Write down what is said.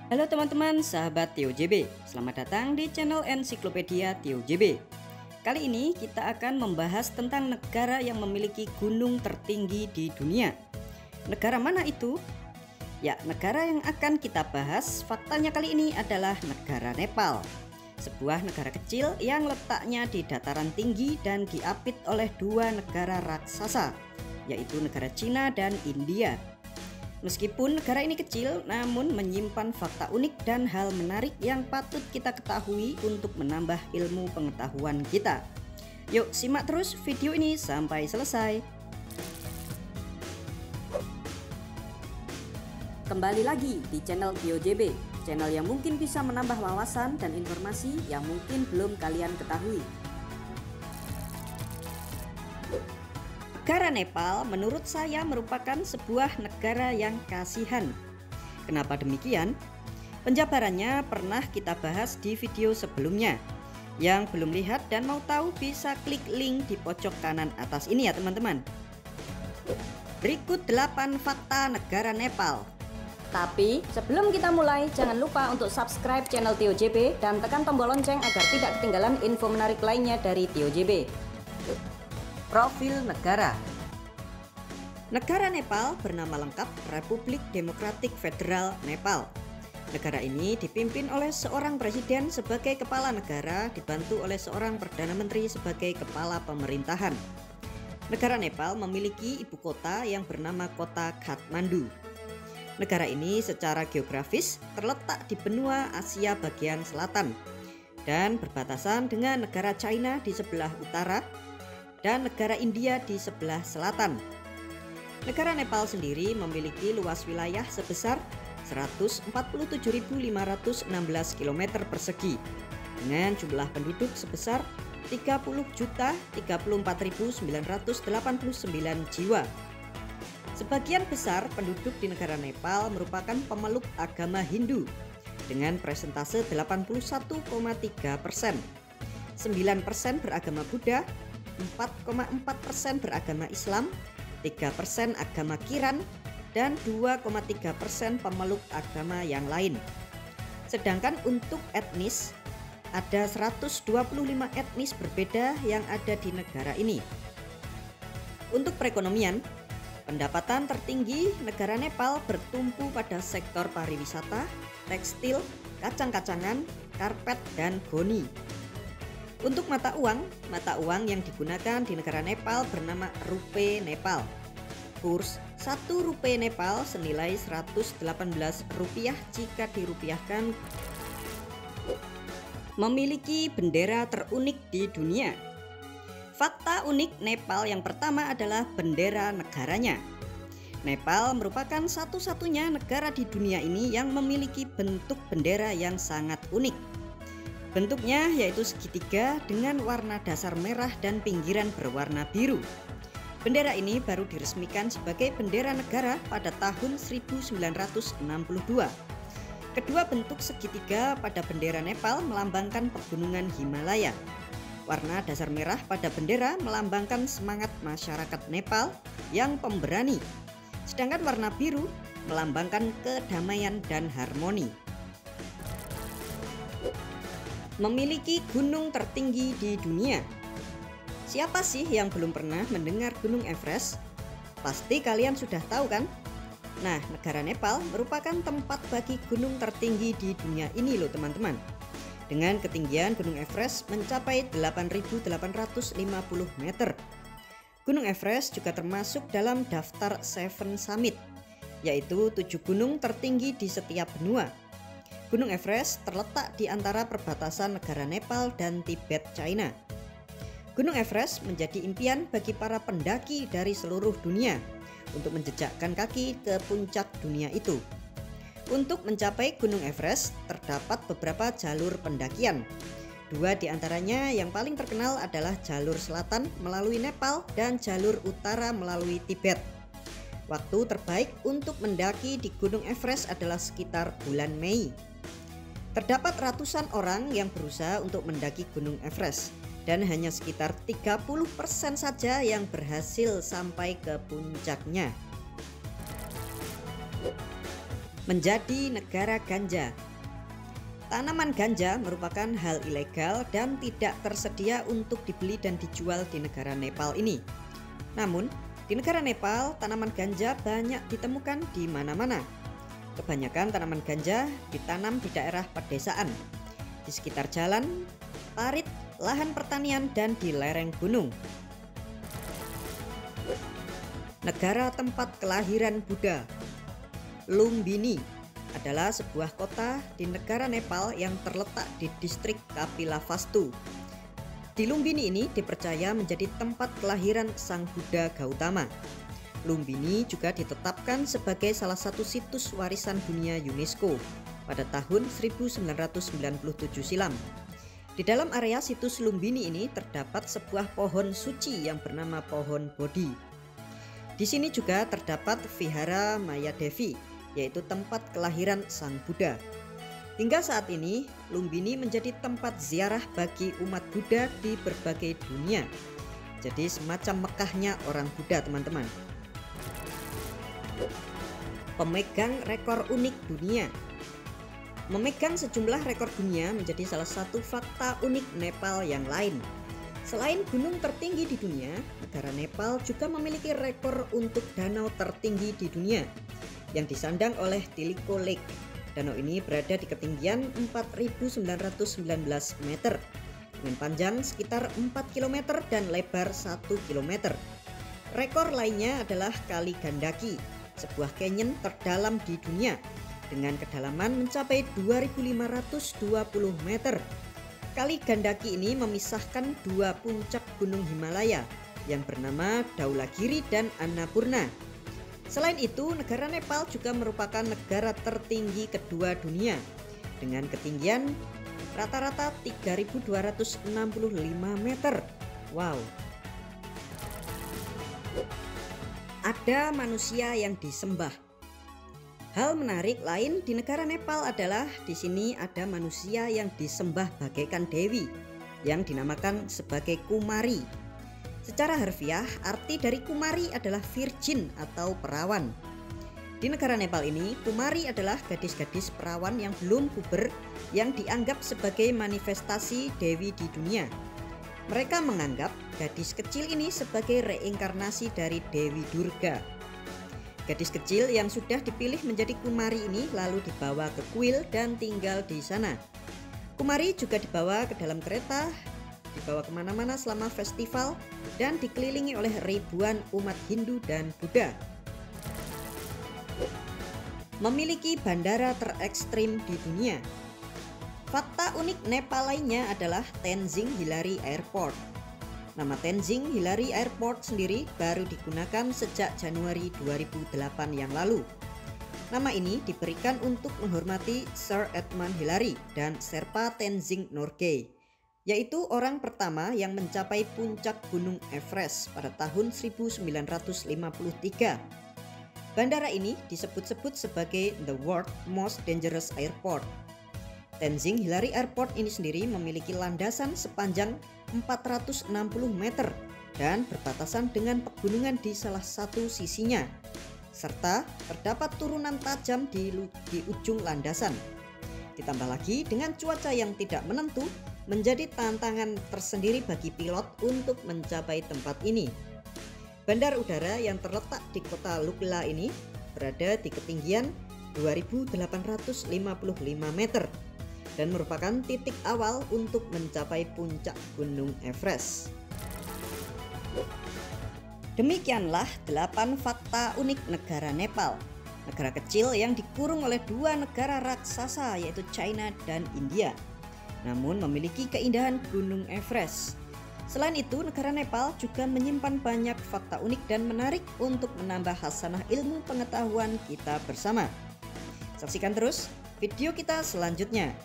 Halo teman-teman, sahabat TioJB. Selamat datang di channel Ensiklopedia TioJB. Kali ini kita akan membahas tentang negara yang memiliki gunung tertinggi di dunia. Negara mana itu? Ya, negara yang akan kita bahas faktanya kali ini adalah negara Nepal. Sebuah negara kecil yang letaknya di dataran tinggi dan diapit oleh dua negara raksasa, yaitu negara Cina dan India. Meskipun negara ini kecil, namun menyimpan fakta unik dan hal menarik yang patut kita ketahui untuk menambah ilmu pengetahuan kita. Yuk simak terus video ini sampai selesai. Kembali lagi di channel TioJB, channel yang mungkin bisa menambah wawasan dan informasi yang mungkin belum kalian ketahui. Negara Nepal menurut saya merupakan sebuah negara yang kasihan. Kenapa demikian? Penjabarannya pernah kita bahas di video sebelumnya. Yang belum lihat dan mau tahu bisa klik link di pojok kanan atas ini ya teman-teman. Berikut 8 fakta negara Nepal. Tapi sebelum kita mulai, jangan lupa untuk subscribe channel TioJB dan tekan tombol lonceng agar tidak ketinggalan info menarik lainnya dari TioJB. Profil negara. Negara Nepal bernama lengkap Republik Demokratik Federal Nepal. Negara ini dipimpin oleh seorang presiden sebagai kepala negara dibantu oleh seorang perdana menteri sebagai kepala pemerintahan. Negara Nepal memiliki ibu kota yang bernama kota Kathmandu. Negara ini secara geografis terletak di benua Asia bagian selatan dan berbatasan dengan negara China di sebelah utara dan negara India di sebelah selatan. Negara Nepal sendiri memiliki luas wilayah sebesar 147.516 km persegi dengan jumlah penduduk sebesar 30.034.989 jiwa. Sebagian besar penduduk di negara Nepal merupakan pemeluk agama Hindu dengan persentase 81,3%. 9% beragama Buddha, 4,4% beragama Islam, 3% agama Kiran, dan 2,3% pemeluk agama yang lain. Sedangkan untuk etnis, ada 125 etnis berbeda yang ada di negara ini. Untuk perekonomian, pendapatan tertinggi negara Nepal bertumpu pada sektor pariwisata, tekstil, kacang-kacangan, karpet, dan goni. Untuk mata uang yang digunakan di negara Nepal bernama Rupiah Nepal. Kurs 1 Rupiah Nepal senilai 118 rupiah jika dirupiahkan. Memiliki bendera terunik di dunia. Fakta unik Nepal yang pertama adalah bendera negaranya. Nepal merupakan satu-satunya negara di dunia ini yang memiliki bentuk bendera yang sangat unik. Bentuknya yaitu segitiga dengan warna dasar merah dan pinggiran berwarna biru. Bendera ini baru diresmikan sebagai bendera negara pada tahun 1962. Kedua bentuk segitiga pada bendera Nepal melambangkan pegunungan Himalaya. Warna dasar merah pada bendera melambangkan semangat masyarakat Nepal yang pemberani. Sedangkan warna biru melambangkan kedamaian dan harmoni. Memiliki gunung tertinggi di dunia. Siapa sih yang belum pernah mendengar Gunung Everest? Pasti kalian sudah tahu kan? Nah, negara Nepal merupakan tempat bagi gunung tertinggi di dunia ini loh teman-teman. Dengan ketinggian Gunung Everest mencapai 8.850 meter. Gunung Everest juga termasuk dalam daftar Seven Summit, yaitu 7 gunung tertinggi di setiap benua. Gunung Everest terletak di antara perbatasan negara Nepal dan Tibet, China. Gunung Everest menjadi impian bagi para pendaki dari seluruh dunia untuk menjejakkan kaki ke puncak dunia itu. Untuk mencapai Gunung Everest terdapat beberapa jalur pendakian. 2 di antaranya yang paling terkenal adalah jalur selatan melalui Nepal dan jalur utara melalui Tibet. Waktu terbaik untuk mendaki di Gunung Everest adalah sekitar bulan Mei. Terdapat ratusan orang yang berusaha untuk mendaki Gunung Everest dan hanya sekitar 30% saja yang berhasil sampai ke puncaknya. Menjadi negara ganja. Tanaman ganja merupakan hal ilegal dan tidak tersedia untuk dibeli dan dijual di negara Nepal ini. Namun, di negara Nepal, tanaman ganja banyak ditemukan di mana-mana. Kebanyakan tanaman ganja ditanam di daerah pedesaan, di sekitar jalan, parit, lahan pertanian, dan di lereng gunung. Negara tempat kelahiran Buddha. Lumbini adalah sebuah kota di negara Nepal yang terletak di distrik Kapilavastu. Di Lumbini ini dipercaya menjadi tempat kelahiran Sang Buddha Gautama. Lumbini juga ditetapkan sebagai salah satu situs warisan dunia UNESCO pada tahun 1997 silam. Di dalam area situs Lumbini ini terdapat sebuah pohon suci yang bernama pohon Bodhi. Di sini juga terdapat Vihara Mayadevi, yaitu tempat kelahiran Sang Buddha. Hingga saat ini, Lumbini menjadi tempat ziarah bagi umat Buddha di berbagai dunia. Jadi semacam Mekahnya orang Buddha, teman-teman. Pemegang rekor unik dunia. Memegang sejumlah rekor dunia menjadi salah satu fakta unik Nepal yang lain. Selain gunung tertinggi di dunia, negara Nepal juga memiliki rekor untuk danau tertinggi di dunia yang disandang oleh Tiliko Lake. Danau ini berada di ketinggian 4.919 meter dengan panjang sekitar 4 km dan lebar 1 km. Rekor lainnya adalah Kali Gandaki, sebuah canyon terdalam di dunia dengan kedalaman mencapai 2.520 meter. Kali Gandaki ini memisahkan dua puncak gunung Himalaya yang bernama Dhaulagiri dan Annapurna. Selain itu, negara Nepal juga merupakan negara tertinggi kedua dunia dengan ketinggian rata-rata 3.265 meter. Wow. Ada manusia yang disembah. Hal menarik lain di negara Nepal adalah di sini ada manusia yang disembah bagaikan dewi yang dinamakan sebagai Kumari. Secara harfiah, arti dari Kumari adalah virgin atau perawan. Di negara Nepal ini, Kumari adalah gadis-gadis perawan yang belum puber yang dianggap sebagai manifestasi dewi di dunia. Mereka menganggap gadis kecil ini sebagai reinkarnasi dari Dewi Durga. Gadis kecil yang sudah dipilih menjadi Kumari ini lalu dibawa ke kuil dan tinggal di sana. Kumari juga dibawa ke dalam kereta, dibawa kemana-mana selama festival dan dikelilingi oleh ribuan umat Hindu dan Buddha. Memiliki bandara terekstrim di dunia. Fakta unik Nepal lainnya adalah Tenzing Hillary Airport. Nama Tenzing Hillary Airport sendiri baru digunakan sejak Januari 2008 yang lalu. Nama ini diberikan untuk menghormati Sir Edmund Hillary dan Sherpa Tenzing Norgay, yaitu orang pertama yang mencapai puncak Gunung Everest pada tahun 1953. Bandara ini disebut-sebut sebagai the world most dangerous airport. Tenzing Hillary Airport ini sendiri memiliki landasan sepanjang 460 meter dan berbatasan dengan pegunungan di salah satu sisinya, serta terdapat turunan tajam di ujung landasan. Ditambah lagi dengan cuaca yang tidak menentu, menjadi tantangan tersendiri bagi pilot untuk mencapai tempat ini. Bandar udara yang terletak di kota Lukla ini berada di ketinggian 2.855 meter dan merupakan titik awal untuk mencapai puncak Gunung Everest. Demikianlah 8 fakta unik negara Nepal, negara kecil yang dikurung oleh dua negara raksasa yaitu China dan India, namun memiliki keindahan Gunung Everest. Selain itu, negara Nepal juga menyimpan banyak fakta unik dan menarik untuk menambah hasanah ilmu pengetahuan kita bersama. Saksikan terus video kita selanjutnya.